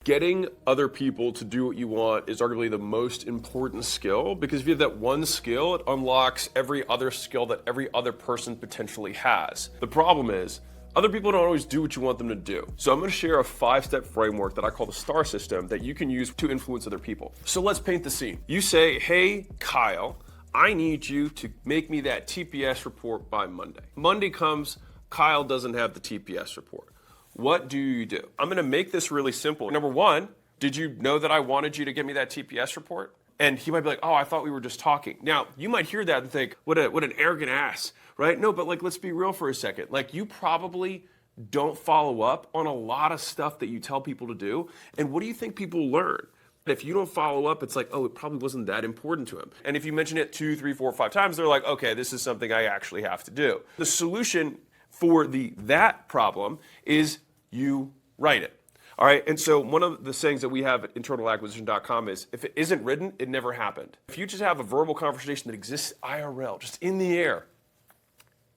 Getting other people to do what you want is arguably the most important skill, because if you have that one skill, it unlocks every other skill that every other person potentially has. The problem is, other people don't always do what you want them to do. So I'm going to share a 5-step framework that I call the STAR system that you can use to influence other people. So let's paint the scene. You say, hey, Kyle, I need you to make me that TPS report by Monday. Monday comes, Kyle doesn't have the TPS report. What do you do? I'm going to make this really simple. Number one, did you know that I wanted you to give me that TPS report? And he might be like, oh, I thought we were just talking. Now, you might hear that and think, what an arrogant ass, right? No, but like, let's be real for a second. Like, you probably don't follow up on a lot of stuff that you tell people to do. And what do you think people learn? If you don't follow up, it's like, oh, it probably wasn't that important to him. And if you mention it 2, 3, 4, 5 times, they're like, okay, this is something I actually have to do. The solution for that problem is you write it. All right, and so one of the sayings that we have at internalacquisition.com is, if it isn't written, it never happened. If you just have a verbal conversation that exists IRL, just in the air,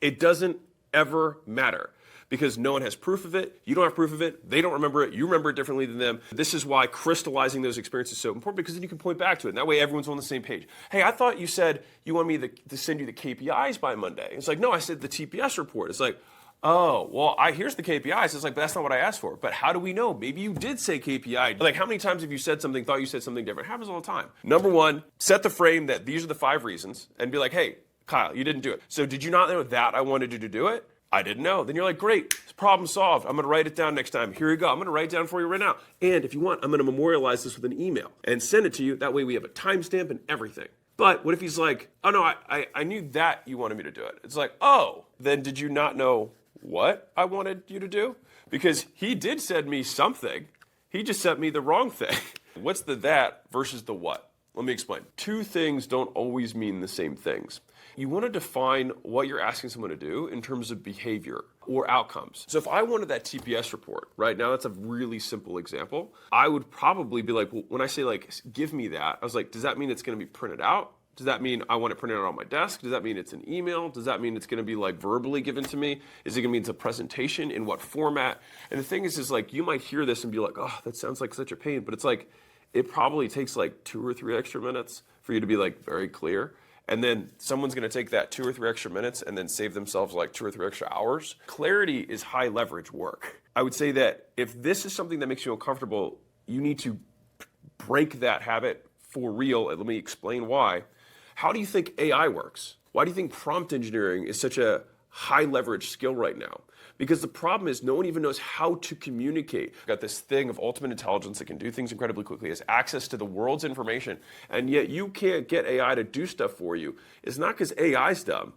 it doesn't ever matter, because no one has proof of it, you don't have proof of it, they don't remember it, you remember it differently than them. This is why crystallizing those experiences is so important, because then you can point back to it, and that way everyone's on the same page. Hey, I thought you said you want me to send you the KPIs by Monday. It's like, no, I said the TPS report. It's like, oh, well, here's the KPIs. It's like, but that's not what I asked for. But how do we know? Maybe you did say KPI. Like, how many times have you said something, thought you said something different? It happens all the time. Number one, set the frame that these are the 5 reasons, and be like, hey, Kyle, you didn't do it. So did you not know that I wanted you to do it? I didn't know. Then you're like, great, problem solved. I'm going to write it down next time. Here you go. I'm going to write it down for you right now. And if you want, I'm going to memorialize this with an email and send it to you. That way we have a timestamp and everything. But what if he's like, oh, no, I knew that you wanted me to do it. It's like, oh, then did you not know what I wanted you to do? Because he did send me something. He just sent me the wrong thing. What's the that versus the what? Let me explain. 2 things don't always mean the same things. You want to define what you're asking someone to do in terms of behavior or outcomes. So if I wanted that TPS report, right now, that's a really simple example. I would probably be like, well, when I say like, give me that, I was like, does that mean it's going to be printed out? Does that mean I want it printed out on my desk? Does that mean it's an email? Does that mean it's going to be like verbally given to me? Is it going to mean it's a presentation? In what format? And the thing is like, you might hear this and be like, oh, that sounds like such a pain. But it's like, it probably takes like 2 or 3 extra minutes for you to be like very clear. And then someone's going to take that 2 or 3 extra minutes and then save themselves like 2 or 3 extra hours. Clarity is high leverage work. I would say that if this is something that makes you uncomfortable, you need to break that habit for real. And let me explain why. How do you think AI works? Why do you think prompt engineering is such a high leverage skill right now? Because the problem is no one even knows how to communicate. We've got this thing of ultimate intelligence that can do things incredibly quickly, has access to the world's information, and yet you can't get AI to do stuff for you. It's not because AI's dumb.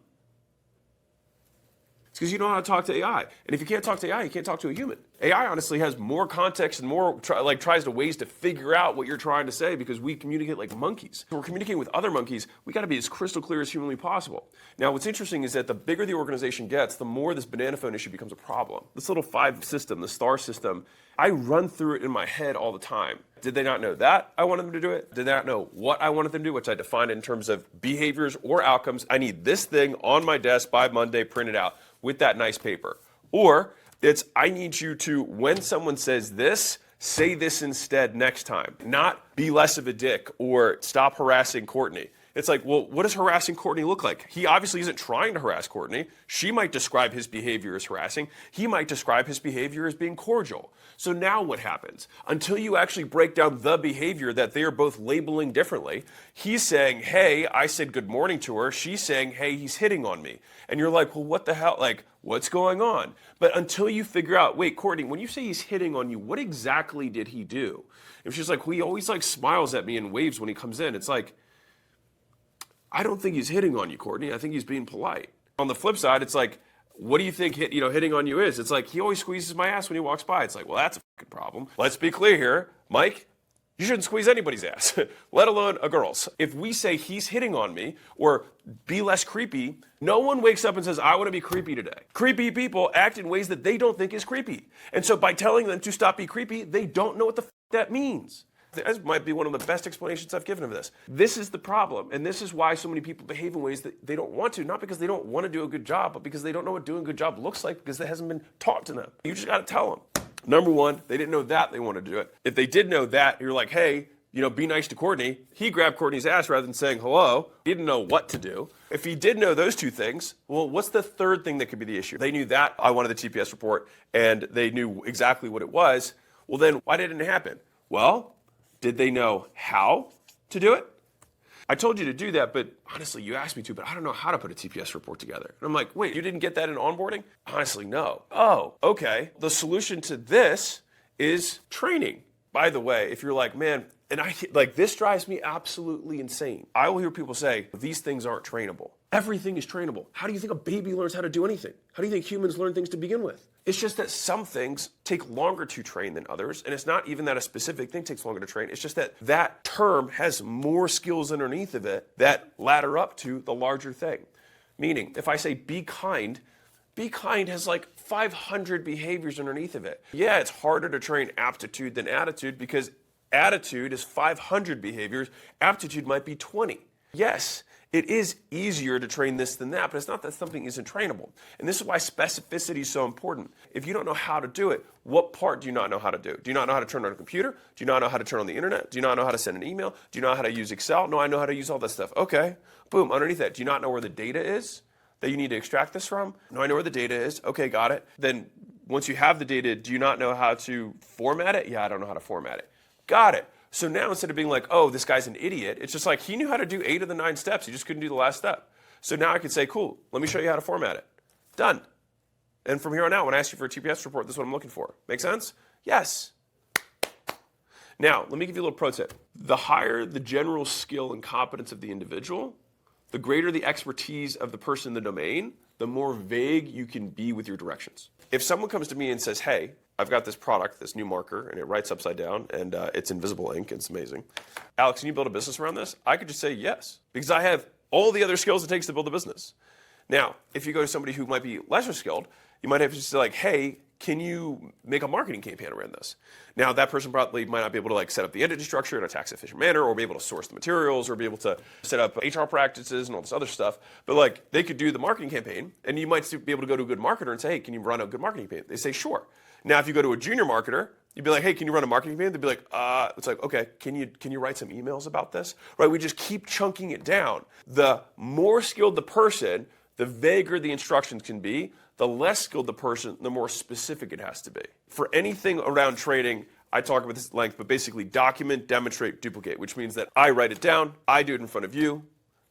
It's because you know how to talk to AI. And if you can't talk to AI, you can't talk to a human. AI honestly has more context and more tries to ways to figure out what you're trying to say, because we communicate like monkeys. If we're communicating with other monkeys, we got to be as crystal clear as humanly possible. Now, what's interesting is that the bigger the organization gets, the more this banana phone issue becomes a problem. This little 5 system, the STAR system, I run through it in my head all the time. Did they not know that I wanted them to do it? Did they not know what I wanted them to do, which I defined in terms of behaviors or outcomes? I need this thing on my desk by Monday, printed out with that nice paper. Or it's, I need you to, when someone says this, say this instead next time. Not be less of a dick or stop harassing Courtney. It's like, well, what does harassing Courtney look like? He obviously isn't trying to harass Courtney. She might describe his behavior as harassing. He might describe his behavior as being cordial. So now what happens? Until you actually break down the behavior that they are both labeling differently, he's saying, hey, I said good morning to her. She's saying, hey, he's hitting on me. And you're like, well, what the hell? Like, what's going on? But until you figure out, wait, Courtney, when you say he's hitting on you, what exactly did he do? And she's like, well, he always like smiles at me and waves when he comes in. It's like, I don't think he's hitting on you, Courtney. I think he's being polite. On the flip side, it's like, what do you think hitting on you is? It's like, he always squeezes my ass when he walks by. It's like, well, that's a fucking problem. Let's be clear here. Mike, you shouldn't squeeze anybody's ass, let alone a girl's. If we say he's hitting on me or be less creepy, no one wakes up and says, I want to be creepy today. Creepy people act in ways that they don't think is creepy. And so by telling them to stop being creepy, they don't know what the that means. This might be one of the best explanations I've given of this. This is the problem, and this is why so many people behave in ways that they don't want to, not because they don't want to do a good job, but because they don't know what doing a good job looks like, because it hasn't been taught to them. You just got to tell them. Number one, they didn't know that they wanted to do it. If they did know that, you're like, hey, be nice to Courtney. He grabbed Courtney's ass rather than saying hello. He didn't know what to do. If he did know those two things, well, what's the third thing that could be the issue? They knew that I wanted the TPS report and they knew exactly what it was. Well, then why didn't it happen? Well, did they know how to do it? I told you to do that, but honestly, you asked me to, but I don't know how to put a TPS report together. And I'm like, wait, you didn't get that in onboarding? Honestly, no. Oh, okay. The solution to this is training. By the way, if you're like, man, and this drives me absolutely insane. I will hear people say, these things aren't trainable. Everything is trainable. How do you think a baby learns how to do anything? How do you think humans learn things to begin with? It's just that some things take longer to train than others, and it's not even that a specific thing takes longer to train. It's just that that term has more skills underneath of it that ladder up to the larger thing. Meaning, if I say be kind has like 500 behaviors underneath of it. Yeah, it's harder to train aptitude than attitude because attitude is 500 behaviors, aptitude might be 20. Yes, it is easier to train this than that, but it's not that something isn't trainable. And this is why specificity is so important. If you don't know how to do it, what part do you not know how to do? Do you not know how to turn on a computer? Do you not know how to turn on the internet? Do you not know how to send an email? Do you know how to use Excel? No, I know how to use all that stuff. Okay, boom, underneath that, do you not know where the data is that you need to extract this from? No, I know where the data is. Okay, got it. Then once you have the data, do you not know how to format it? Yeah, I don't know how to format it. Got it. So now instead of being like, oh, this guy's an idiot, it's just like he knew how to do 8 of the 9 steps. He just couldn't do the last step. So now I could say, cool, let me show you how to format it. Done. And from here on out, when I ask you for a TPS report, this is what I'm looking for. Make sense? Yes. Now, let me give you a little pro tip. The higher the general skill and competence of the individual, the greater the expertise of the person in the domain, the more vague you can be with your directions. If someone comes to me and says, hey, I've got this product, this new marker, and it writes upside down, and it's invisible ink, it's amazing. Alex, can you build a business around this? I could just say yes, because I have all the other skills it takes to build a business. Now, if you go to somebody who might be lesser skilled, you might have to say like, hey, can you make a marketing campaign around this? Now, that person probably might not be able to like set up the entity structure in a tax efficient manner, or be able to source the materials, or be able to set up HR practices and all this other stuff. But like, they could do the marketing campaign, and you might be able to go to a good marketer and say, hey, can you run a good marketing campaign? They say, sure. Now, if you go to a junior marketer, you'd be like, hey, can you run a marketing campaign? They'd be like, it's like, okay, can you write some emails about this? Right? We just keep chunking it down. The more skilled the person, the vaguer the instructions can be. The less skilled the person, the more specific it has to be. For anything around training, I talk about this at length, but basically document, demonstrate, duplicate, which means that I write it down, I do it in front of you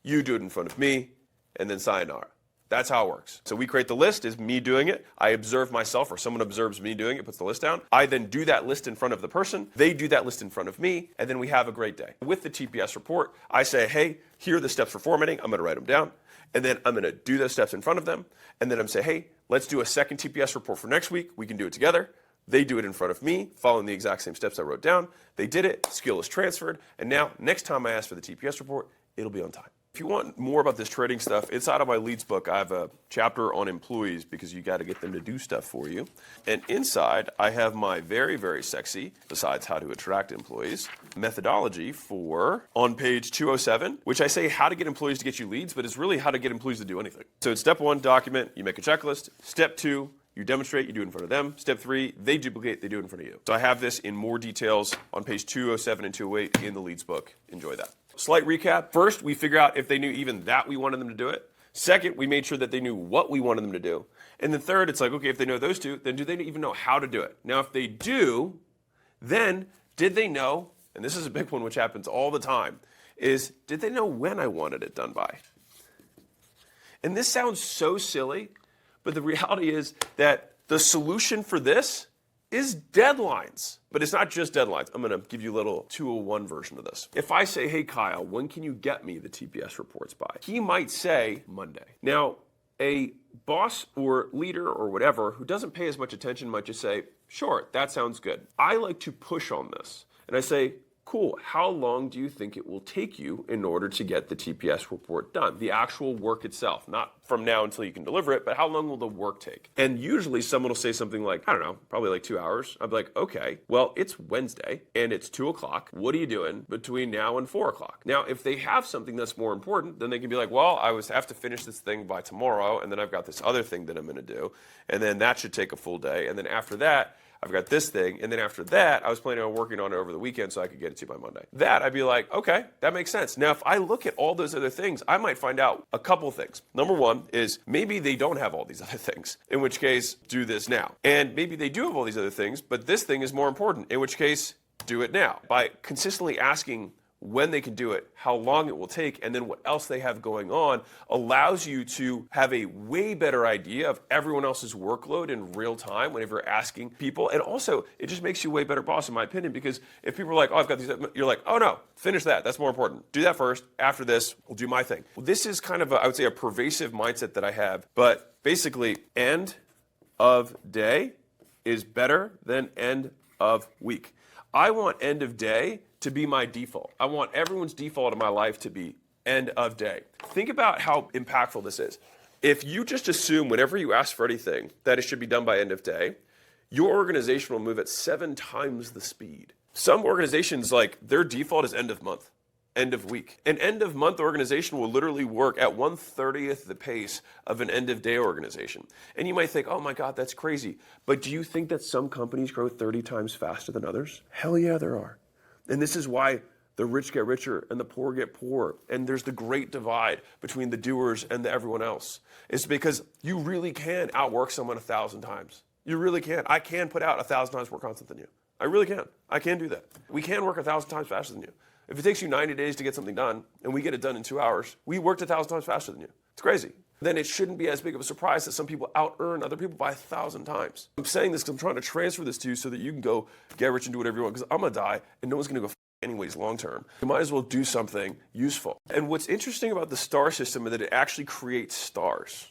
do it in front of me, and then sayonara. That's how it works. So we create the list, is me doing it. I observe myself, or someone observes me doing it, puts the list down. I then do that list in front of the person. They do that list in front of me, and then we have a great day. With the TPS report, I say, hey, here are the steps for formatting. I'm going to write them down. And then I'm going to do those steps in front of them. And then I'm say, hey, let's do a second TPS report for next week. We can do it together. They do it in front of me, following the exact same steps I wrote down. They did it. Skill is transferred. And now, next time I ask for the TPS report, it'll be on time. If you want more about this trading stuff, inside of my leads book, I have a chapter on employees because you got to get them to do stuff for you. And inside, I have my very, very sexy, besides how to attract employees, methodology for on page 207, which I say how to get employees to get you leads, but it's really how to get employees to do anything. So it's step 1, document, you make a checklist. Step 2, you demonstrate, you do it in front of them. Step 3, they duplicate, they do it in front of you. So I have this in more details on page 207 and 208 in the leads book. Enjoy that. Slight recap. First, we figure out if they knew even that we wanted them to do it. Second, we made sure that they knew what we wanted them to do. And then third, it's like, okay, if they know those two, then do they even know how to do it? Now, if they do, then did they know, and this is a big one which happens all the time, is did they know when I wanted it done by? And this sounds so silly, but the reality is that the solution for this is deadlines. But it's not just deadlines. I'm going to give you a little 201 version of this. If I say, hey, Kyle, when can you get me the TPS reports by? He might say Monday. Now, a boss or leader or whatever who doesn't pay as much attention might just say, sure, that sounds good. I like to push on this. And I say, cool, how long do you think it will take you in order to get the TPS report done? The actual work itself, not from now until you can deliver it, but how long will the work take? And usually someone will say something like, I don't know, probably like 2 hours. I'd be like, okay, well, it's Wednesday and it's 2 o'clock. What are you doing between now and 4 o'clock? Now, if they have something that's more important, then they can be like, well, have to finish this thing by tomorrow, and then I've got this other thing that I'm going to do, and then that should take a full day. And then after that, I've got this thing, and then after that, I was planning on working on it over the weekend so I could get it to you by Monday. That, I'd be like, okay, that makes sense. Now, if I look at all those other things, I might find out a couple things. Number one is maybe they don't have all these other things, in which case, do this now. And maybe they do have all these other things, but this thing is more important, in which case, do it now. By consistently asking when they can do it, how long it will take, and then what else they have going on allows you to have a way better idea of everyone else's workload in real time whenever you're asking people. And also, it just makes you a way better boss, in my opinion, because if people are like, oh, I've got these, you're like, oh no, finish that. That's more important. Do that first. After this, we'll do my thing. Well, this is kind of, I would say, a pervasive mindset that I have. But basically, end of day is better than end of week. I want end of day to be my default. I want everyone's default in my life to be end of day. Think about how impactful this is. If you just assume whenever you ask for anything that it should be done by end of day, your organization will move at 7 times the speed. Some organizations, like, their default is end of month, end of week. An end of month organization will literally work at 1/30th the pace of an end of day organization. And you might think, oh my God, that's crazy. But do you think that some companies grow 30 times faster than others? Hell yeah, there are. And this is why the rich get richer and the poor get poorer. And there's the great divide between the doers and the everyone else. It's because you really can outwork someone 1,000 times. You really can. I can put out 1,000 times more content than you. I really can. I can do that. We can work 1,000 times faster than you. If it takes you 90 days to get something done and we get it done in 2 hours, we worked 1,000 times faster than you. It's crazy. Then it shouldn't be as big of a surprise that some people out-earn other people by 1,000 times. I'm saying this because I'm trying to transfer this to you so that you can go get rich and do whatever you want, because I'm going to die and no one's going to go anyways long term. You might as well do something useful. And what's interesting about the star system is that it actually creates stars.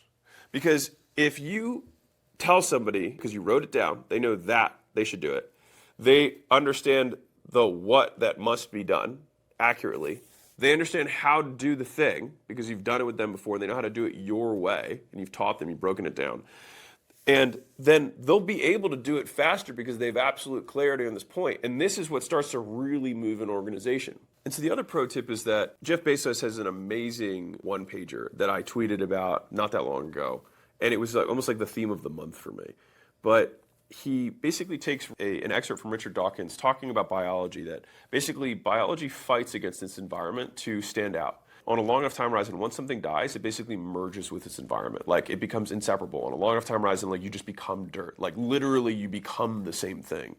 Because if you tell somebody, because you wrote it down, they know that they should do it. They understand the what that must be done accurately. They understand how to do the thing because you've done it with them before. They know how to do it your way, and you've taught them, you've broken it down. And then they'll be able to do it faster because they have absolute clarity on this point. And this is what starts to really move an organization. And so the other pro tip is that Jeff Bezos has an amazing one-pager that I tweeted about not that long ago. And it was almost like the theme of the month for me. But he basically takes an excerpt from Richard Dawkins talking about biology, that basically biology fights against its environment to stand out. On a long enough time horizon, once something dies, it basically merges with its environment. Like, it becomes inseparable. On a long enough time horizon, like, you just become dirt. Like, literally, you become the same thing.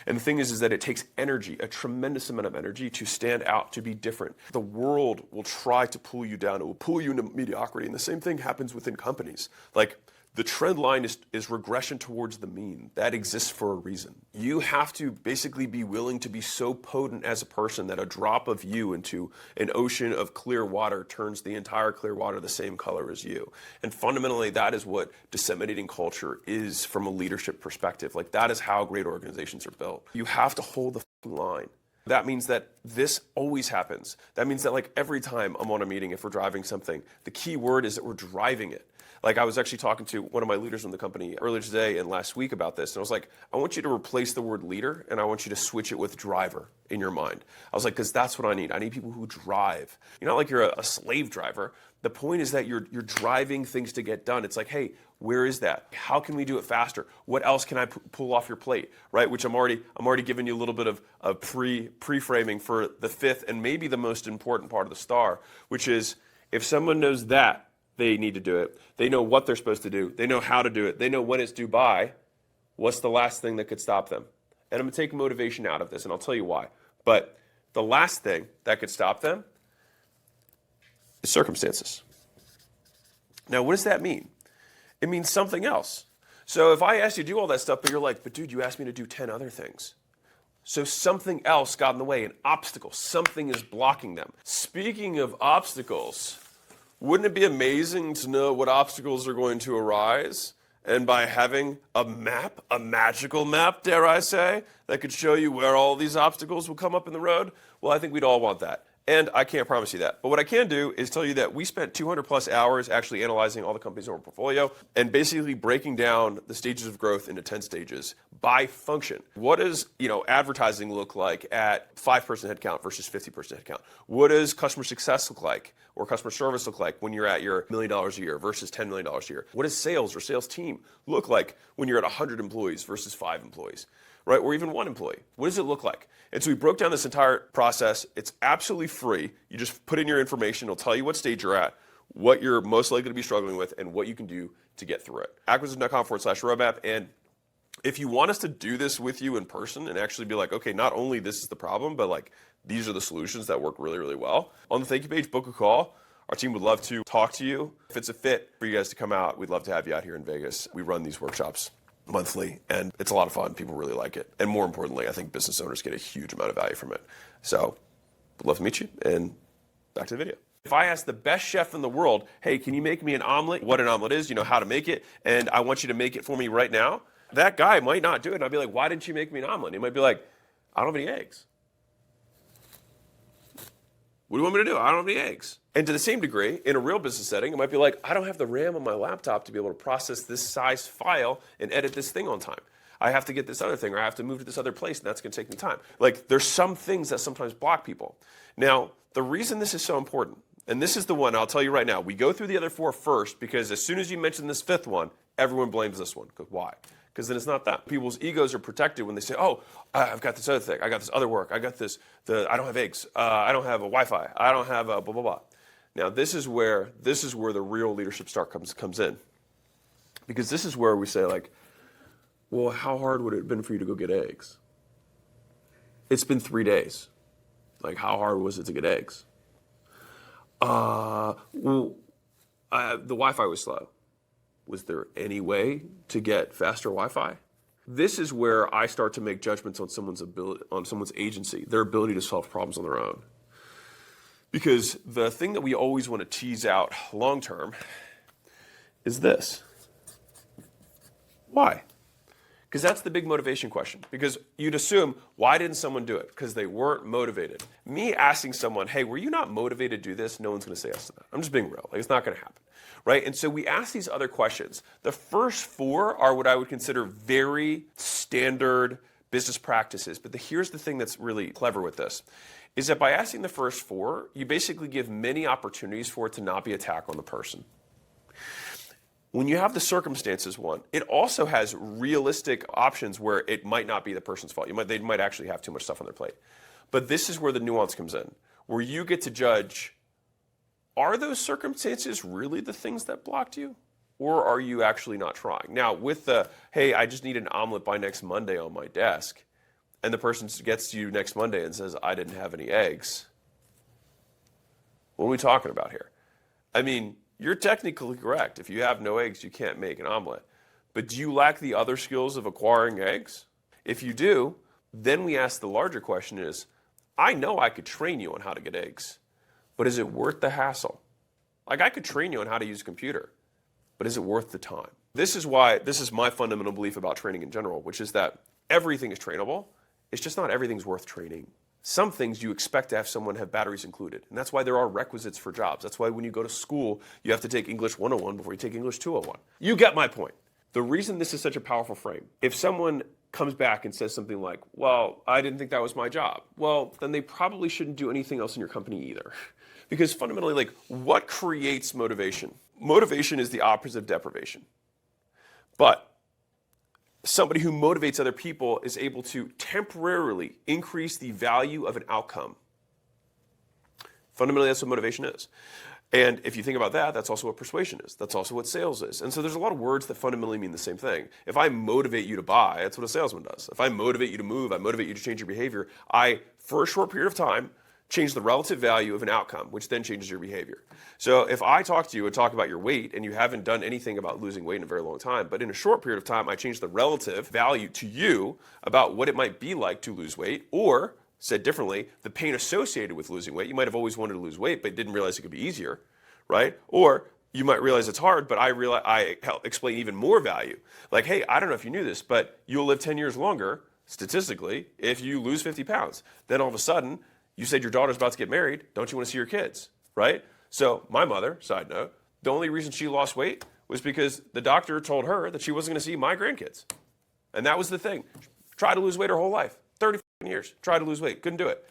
And the thing is that it takes energy, a tremendous amount of energy, to stand out, to be different. The world will try to pull you down. It will pull you into mediocrity. And the same thing happens within companies. Like, the trend line is regression towards the mean. That exists for a reason. You have to basically be willing to be so potent as a person that a drop of you into an ocean of clear water turns the entire clear water the same color as you. And fundamentally, that is what disseminating culture is from a leadership perspective. Like, that is how great organizations are built. You have to hold the fucking line. That means that this always happens. That means that, like, every time I'm on a meeting, if we're driving something, the key word is that we're driving it. Like, I was actually talking to one of my leaders in the company earlier today and last week about this, and I was like, I want you to replace the word leader, and I want you to switch it with driver in your mind. I was like, because that's what I need. I need people who drive. You're not like you're a slave driver. The point is that you're driving things to get done. It's like, hey, where is that? How can we do it faster? What else can I pull off your plate, right? Which I'm already giving you a little bit of pre-framing for the fifth and maybe the most important part of the star, which is if someone knows that they need to do it, they know what they're supposed to do, they know how to do it, they know when it's due by, what's the last thing that could stop them? And I'm going to take motivation out of this, and I'll tell you why. But the last thing that could stop them is circumstances. Now, what does that mean? It means something else. So if I asked you to do all that stuff, but you're like, but dude, you asked me to do 10 other things. So something else got in the way, an obstacle. Something is blocking them. Speaking of obstacles, wouldn't it be amazing to know what obstacles are going to arise? And by having a map, a magical map, dare I say, that could show you where all these obstacles will come up in the road? Well, I think we'd all want that. And I can't promise you that. But what I can do is tell you that we spent 200 plus hours actually analyzing all the companies in our portfolio and basically breaking down the stages of growth into 10 stages by function. What does, advertising look like at 5-person headcount versus 50-person headcount? What does customer success look like or customer service look like when you're at your $1 million a year versus $10 million a year? What does sales or sales team look like when you're at 100 employees versus 5 employees? Right? Or even 1 employee. What does it look like? And so we broke down this entire process. It's absolutely free. You just put in your information. It'll tell you what stage you're at, what you're most likely to be struggling with, and what you can do to get through it. Acquisition.com/roadmap. And if you want us to do this with you in person and actually be like, okay, not only this is the problem, but like these are the solutions that work really, really well. On the thank you page, book a call. Our team would love to talk to you. If it's a fit for you guys to come out, we'd love to have you out here in Vegas. We run these workshops monthly, and it's a lot of fun. People really like it. And more importantly, I think business owners get a huge amount of value from it. So we'd love to meet you, and back to the video. If I ask the best chef in the world, hey, can you make me an omelet? What an omelet is, how to make it, and I want you to make it for me right now. That guy might not do it. And I'd be like, why didn't you make me an omelet? And he might be like, I don't have any eggs. What do you want me to do? I don't have any eggs. And to the same degree, in a real business setting, it might be like, I don't have the RAM on my laptop to be able to process this size file and edit this thing on time. I have to get this other thing, or I have to move to this other place, and that's going to take me time. Like, there's some things that sometimes block people. Now, the reason this is so important, and this is the one I'll tell you right now, we go through the other 4 first, because as soon as you mention this 5th one, everyone blames this one. Why? Because then it's not that. People's egos are protected when they say, oh, I've got this other thing. I got this other work. I got this. I don't have eggs. I don't have a Wi-Fi. I don't have a blah, blah, blah. Now, this is where the real leadership start comes in. Because this is where we say, like, well, how hard would it have been for you to go get eggs? It's been 3 days. Like, how hard was it to get eggs? The Wi-Fi was slow. Was there any way to get faster Wi-Fi? This is where I start to make judgments on someone's ability, on someone's agency, their ability to solve problems on their own. Because the thing that we always want to tease out long term is this. Why? Because that's the big motivation question. Because you'd assume, why didn't someone do it? Because they weren't motivated. Me asking someone, hey, were you not motivated to do this? No one's going to say yes to that. I'm just being real. Like, it's not going to happen. Right? And so we ask these other questions. The first 4 are what I would consider very standard business practices. But here's the thing that's really clever with this, is that by asking the first 4, you basically give many opportunities for it to not be an attack on the person. When you have the circumstances one, it also has realistic options where it might not be the person's fault. They might actually have too much stuff on their plate. But this is where the nuance comes in, where you get to judge, are those circumstances really the things that blocked you? Or are you actually not trying? Now, with the, hey, I just need an omelet by next Monday on my desk, and the person gets to you next Monday and says, I didn't have any eggs, what are we talking about here? I mean, you're technically correct. If you have no eggs, you can't make an omelet. But do you lack the other skills of acquiring eggs? If you do, then we ask the larger question is, I know I could train you on how to get eggs, but is it worth the hassle? Like, I could train you on how to use a computer, but is it worth the time? This is my fundamental belief about training in general, which is that everything is trainable. It's just not everything's worth training. Some things you expect to have someone have batteries included, and that's why there are requisites for jobs. That's why when you go to school, you have to take English 101 before you take English 201. You get my point. The reason this is such a powerful frame, if someone comes back and says something like, well, I didn't think that was my job, well, then they probably shouldn't do anything else in your company either. Because fundamentally, like, what creates motivation? Motivation is the opposite of deprivation. But somebody who motivates other people is able to temporarily increase the value of an outcome. Fundamentally, that's what motivation is. And if you think about that, that's also what persuasion is. That's also what sales is. And so there's a lot of words that fundamentally mean the same thing. If I motivate you to buy, that's what a salesman does. If I motivate you to move, I motivate you to change your behavior, I, for a short period of time, change the relative value of an outcome, which then changes your behavior. So if I talk to you and talk about your weight and you haven't done anything about losing weight in a very long time, but in a short period of time, I change the relative value to you about what it might be like to lose weight, or said differently, the pain associated with losing weight. You might have always wanted to lose weight, but didn't realize it could be easier, right? Or you might realize it's hard, but I help explain even more value. Like, hey, I don't know if you knew this, but you'll live 10 years longer, statistically, if you lose 50 pounds. Then all of a sudden, You said your daughter's about to get married. Don't you want to see your kids, right? So my mother, side note, the only reason she lost weight was because the doctor told her that she wasn't going to see my grandkids. And that was the thing. Tried to lose weight her whole life. 30 years. Tried to lose weight. Couldn't do it.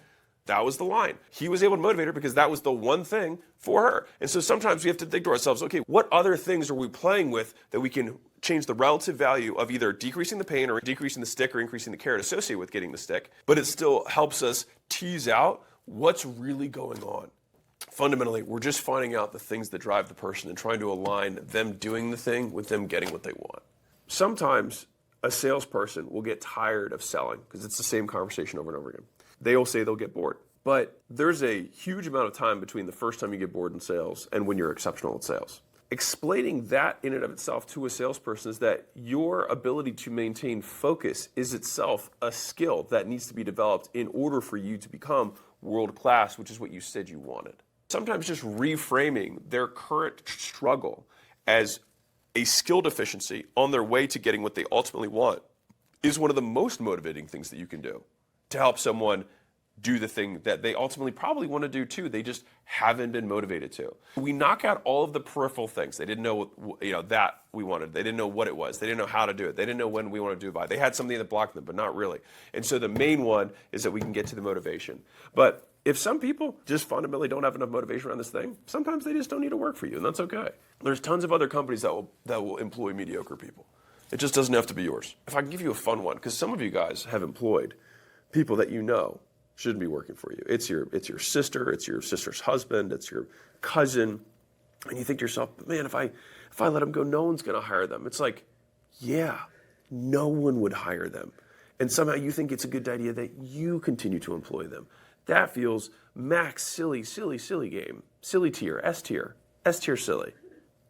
That was the line. He was able to motivate her because that was the one thing for her. And so sometimes we have to think to ourselves, okay, what other things are we playing with that we can change the relative value of either decreasing the pain or decreasing the stick or increasing the carrot associated with getting the stick, but it still helps us tease out what's really going on. Fundamentally, we're just finding out the things that drive the person and trying to align them doing the thing with them getting what they want. Sometimes a salesperson will get tired of selling because it's the same conversation over and over again. They'll say they'll get bored. But there's a huge amount of time between the first time you get bored in sales and when you're exceptional at sales. Explaining that in and of itself to a salesperson is that your ability to maintain focus is itself a skill that needs to be developed in order for you to become world class, which is what you said you wanted. Sometimes just reframing their current struggle as a skill deficiency on their way to getting what they ultimately want is one of the most motivating things that you can do to help someone do the thing that they ultimately probably want to do too. They just haven't been motivated to. We knock out all of the peripheral things. They didn't know, that we wanted. They didn't know what it was. They didn't know how to do it. They didn't know when we wanted to do it by. They had something that blocked them, but not really. And so the main one is that we can get to the motivation. But if some people just fundamentally don't have enough motivation around this thing, sometimes they just don't need to work for you, and that's okay. There's tons of other companies that will employ mediocre people. It just doesn't have to be yours. If I can give you a fun one, because some of you guys have employed people that you know shouldn't be working for you. It's your sister, it's your sister's husband, it's your cousin, and you think to yourself, man, if I let them go, no one's going to hire them. It's like, yeah, no one would hire them, and somehow you think it's a good idea that you continue to employ them. That feels max silly game, silly tier, S tier silly.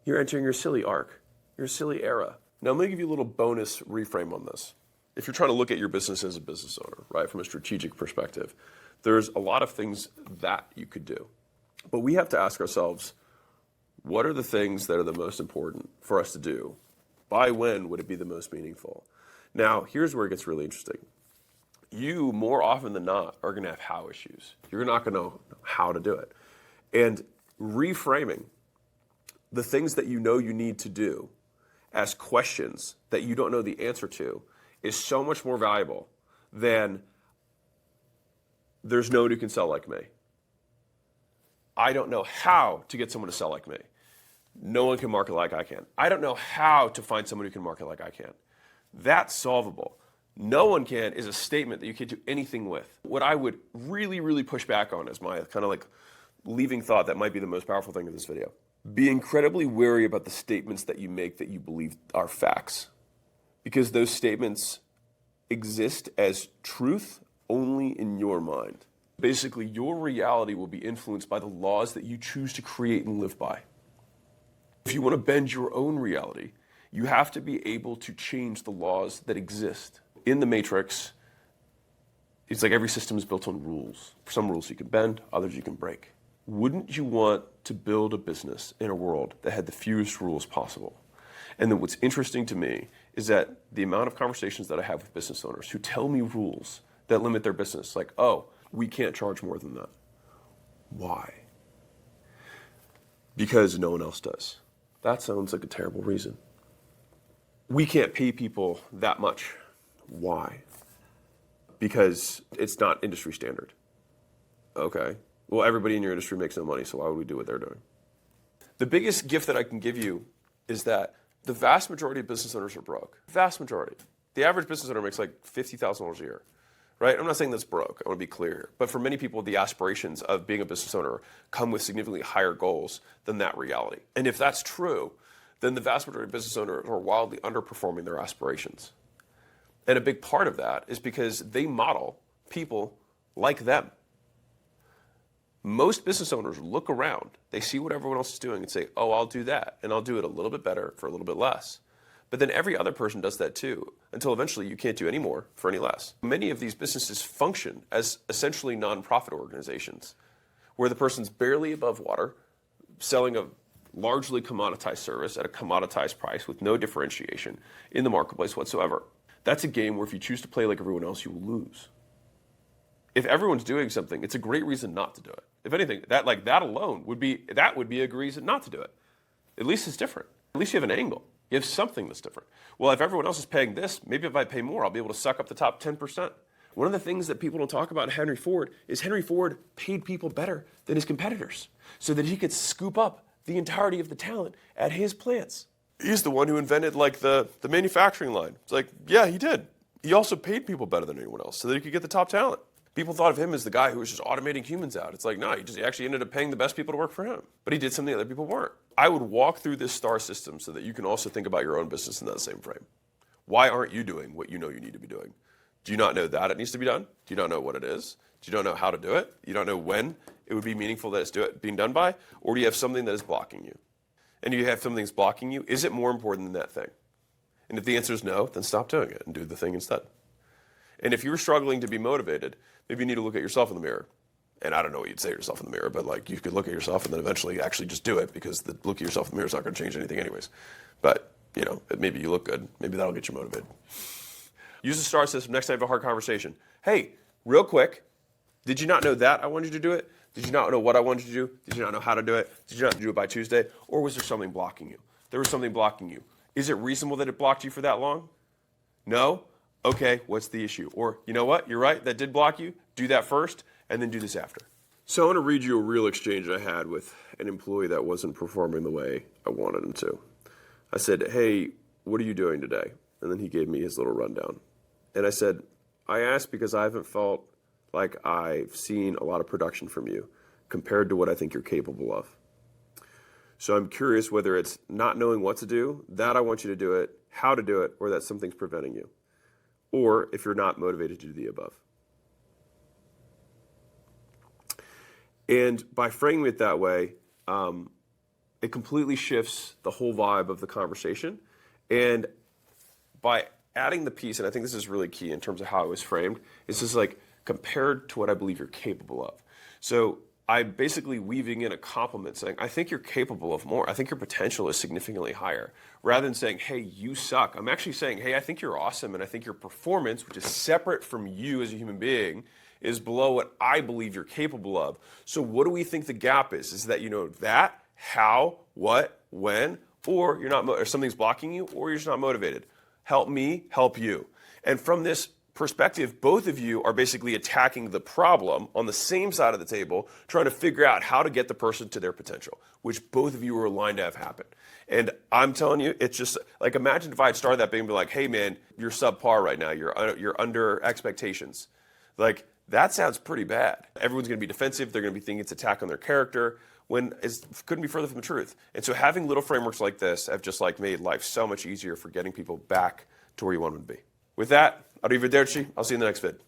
You're entering your silly arc, your silly era. Now I'm going to give you a little bonus reframe on this. If you're trying to look at your business as a business owner, right, from a strategic perspective, there's a lot of things that you could do. But we have to ask ourselves, what are the things that are the most important for us to do? By when would it be the most meaningful? Now, here's where it gets really interesting. You, more often than not, are going to have how issues. You're not going to know how to do it. And reframing the things that you know you need to do as questions that you don't know the answer to is so much more valuable than there's no one who can sell like me. I don't know how to get someone to sell like me. No one can market like I can. I don't know how to find someone who can market like I can. That's solvable. No one can is a statement that you can't do anything with. What I would really push back on is my kind of like leaving thought that might be the most powerful thing of this video. Be incredibly wary about the statements that you make that you believe are facts, because those statements exist as truth only in your mind. Basically, your reality will be influenced by the laws that you choose to create and live by. If you want to bend your own reality, you have to be able to change the laws that exist. In the Matrix, it's like every system is built on rules. Some rules you can bend, others you can break. Wouldn't you want to build a business in a world that had the fewest rules possible? And then what's interesting to me is that the amount of conversations that I have with business owners who tell me rules that limit their business, like, oh, we can't charge more than that. Why? Because no one else does. That sounds like a terrible reason. We can't pay people that much. Why? Because it's not industry standard. Okay. Well, everybody in your industry makes no money, so why would we do what they're doing? The biggest gift that I can give you is that the vast majority of business owners are broke. Vast majority. The average business owner makes like $50,000 a year, right? I'm not saying that's broke. I want to be clear here. But for many people, the aspirations of being a business owner come with significantly higher goals than that reality. And if that's true, then the vast majority of business owners are wildly underperforming their aspirations. And a big part of that is because they model people like them. Most business owners look around, they see what everyone else is doing and say, oh, I'll do that, and I'll do it a little bit better for a little bit less. But then every other person does that too, until eventually you can't do any more for any less. Many of these businesses function as essentially nonprofit organizations, where the person's barely above water, selling a largely commoditized service at a commoditized price with no differentiation in the marketplace whatsoever. That's a game where if you choose to play like everyone else, you will lose. If everyone's doing something, it's a great reason not to do it. If anything, that alone would be a good reason not to do it. At least it's different. At least you have an angle. You have something that's different. Well, if everyone else is paying this, maybe if I pay more, I'll be able to suck up the top 10%. One of the things that people don't talk about in Henry Ford is Henry Ford paid people better than his competitors so that he could scoop up the entirety of the talent at his plants. He's the one who invented like the manufacturing line. It's like, yeah, he did. He also paid people better than anyone else so that he could get the top talent. People thought of him as the guy who was just automating humans out. It's like, no, he actually ended up paying the best people to work for him. But he did something other people weren't. I would walk through this star system so that you can also think about your own business in that same frame. Why aren't you doing what you know you need to be doing? Do you not know that it needs to be done? Do you not know what it is? Do you not know how to do it? You don't know when it would be meaningful that it's being done by? Or do you have something that is blocking you? And you have something that's blocking you, is it more important than that thing? And if the answer is no, then stop doing it and do the thing instead. And if you're struggling to be motivated, maybe you need to look at yourself in the mirror. And I don't know what you'd say to yourself in the mirror, but like you could look at yourself and then eventually actually just do it because the look at yourself in the mirror is not going to change anything anyways. But, you know, maybe you look good. Maybe that'll get you motivated. Use the STAR system next time you have a hard conversation. Hey, real quick, did you not know that I wanted you to do it? Did you not know what I wanted you to do? Did you not know how to do it? Did you not do it by Tuesday? Or was there something blocking you? There was something blocking you. Is it reasonable that it blocked you for that long? No? Okay, what's the issue? Or, you know what, you're right, that did block you. Do that first, and then do this after. So I want to read you a real exchange I had with an employee that wasn't performing the way I wanted him to. I said, hey, what are you doing today? And then he gave me his little rundown. And I said, I asked because I haven't felt like I've seen a lot of production from you compared to what I think you're capable of. So I'm curious whether it's not knowing what to do, that I want you to do it, how to do it, or that something's preventing you. Or if you're not motivated to do the above. And by framing it that way, it completely shifts the whole vibe of the conversation. And by adding the piece, and I think this is really key in terms of how it was framed, it's just like compared to what I believe you're capable of. So I'm basically weaving in a compliment saying, I think you're capable of more. I think your potential is significantly higher. Rather than saying, hey, you suck. I'm actually saying, hey, I think you're awesome. And I think your performance, which is separate from you as a human being, is below what I believe you're capable of. So what do we think the gap is? Is that you know that, how, what, when, or you're not, or something's blocking you, or you're just not motivated. Help me, help you. And from this perspective, both of you are basically attacking the problem on the same side of the table, trying to figure out how to get the person to their potential, which both of you are aligned to have happen. And I'm telling you, it's just like, imagine if I had started that being like, hey man, you're subpar right now. You're under expectations. Like, that sounds pretty bad. Everyone's going to be defensive. They're going to be thinking it's attack on their character when it couldn't be further from the truth. And so having little frameworks like this have just like made life so much easier for getting people back to where you want them to be. With that, arrivederci. I'll see you in the next vid.